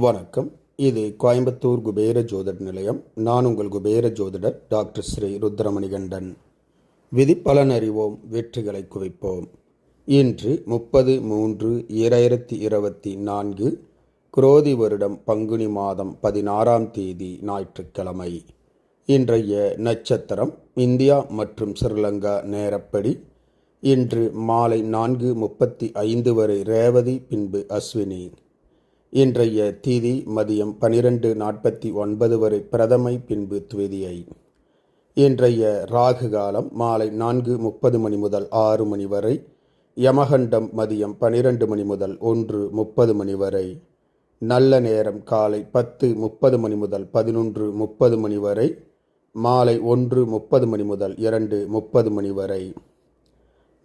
வணக்கம். இது கோயம்புத்தூர் குபேர ஜோதிட நிலையம். நான் உங்கள் குபேர ஜோதிடர் டாக்டர் ஸ்ரீ ருத்ரமணிகண்டன். விதிப்பலன் அறிவோம், வெற்றிகளை குவிப்போம். இன்று 30/3/2024 குரோதி வருடம் பங்குனி மாதம் 16ஆம் தேதி ஞாயிற்றுக்கிழமை. இன்றைய நட்சத்திரம் இந்தியா மற்றும் ஸ்ரீலங்கா நேரப்படி இன்று மாலை 4:35 வரை ரேவதி, பின்பு அஸ்வினி. இன்றைய தீதி மதியம் 12:49 வரை பிரதமை, பின்பு துவிதியை. இன்றைய ராகு காலம் மாலை 4:30 மணி முதல் 6 மணி வரை. யமகண்டம் மதியம் 12 மணி முதல் 1:30 மணி வரை. நல்ல நேரம் காலை 10:30 மணி முதல் 11:30 மணி வரை. மாலை 1:30 மணி முதல் 2:30 மணி வரை.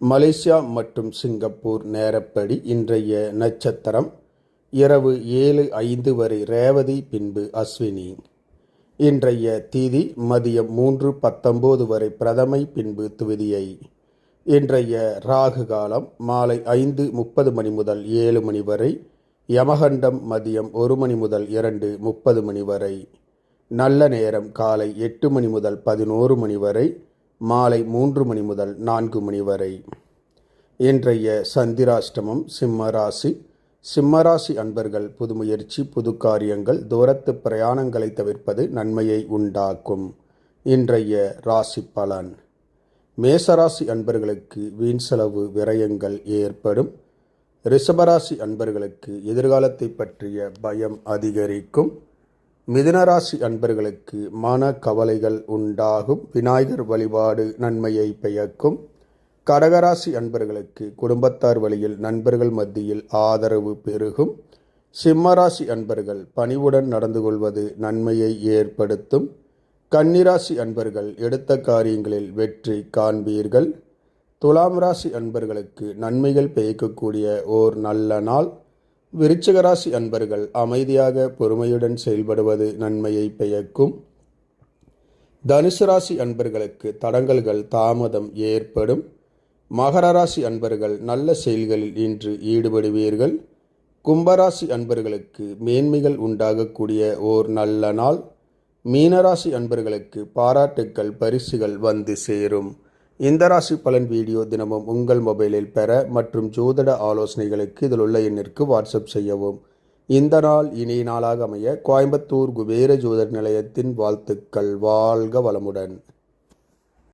மலேசியா மற்றும் சிங்கப்பூர் நேரப்படி இன்றைய நட்சத்திரம் இரவு 7:05 வரை ரேவதி, பின்பு அஸ்வினி. இன்றைய தீதி மதியம் 3:19 வரை பிரதமை, பின்பு துவிதியை. இன்றைய ராகு காலம் மாலை 5:30 மணி முதல் 7 மணி வரை. யமகண்டம் மதியம் 1 மணி முதல் 2:30 மணி வரை. நல்ல நேரம் காலை 8 மணி முதல் 11 மணி வரை. மாலை 3 மணி முதல் 4 மணி வரை. இன்றைய சந்திராஷ்டமம் சிம்மராசி. சிம்மராசி அன்பர்கள் புது முயற்சி, புது காரியங்கள், தூரத்து பிரயாணங்களை தவிர்ப்பது நன்மையை உண்டாக்கும். இன்றைய ராசி பலன். மேசராசி அன்பர்களுக்கு வீண் செலவு விரயங்கள் ஏற்படும். ரிஷபராசி அன்பர்களுக்கு எதிர்காலத்தை பற்றிய பயம் அதிகரிக்கும். மிதுனராசி அன்பர்களுக்கு மன கவலைகள் உண்டாகும். விநாயகர் வழிபாடு நன்மையை பயக்கும். கடகராசி அன்பர்களுக்கு குடும்பத்தார் வழியில் நண்பர்கள் மத்தியில் ஆதரவு பெருகும். சிம்மராசி அன்பர்கள் பணிவுடன் நடந்து கொள்வது நன்மையை ஏற்படுத்தும். கன்னிராசி அன்பர்கள் எடுத்த காரியங்களில் வெற்றி காண்பீர்கள். துலாம் ராசி அன்பர்களுக்கு நன்மைகள் பயக்கக்கூடிய ஓர் நல்ல நாள். விருச்சிகராசி அன்பர்கள் அமைதியாக பொறுமையுடன் செயல்படுவது நன்மையை பயக்கும். தனுசு ராசி அன்பர்களுக்கு தடங்கல்கள் தாமதம் ஏற்படும். மகர ராசி அன்பர்கள் நல்ல செயல்களில் இன்று ஈடுபடுவீர்கள். கும்பராசி அன்பர்களுக்கு மேன்மைகள் உண்டாகக்கூடிய ஓர் நல்ல நாள். மீனராசி அன்பர்களுக்கு பாராட்டுக்கள், பரிசுகள் வந்து சேரும். இந்த ராசி பலன் வீடியோ தினமும் உங்கள் மொபைலில் பெற மற்றும் ஜோதிட ஆலோசனைகளுக்கு இதில் உள்ள எண்ணிற்கு வாட்ஸ்அப் செய்யவும். இந்த நாள் இனிய நாளாக அமைய கோயம்புத்தூர் குபேர ஜோதிட நிலையத்தின் வாழ்த்துக்கள். வாழ்க வளமுடன்.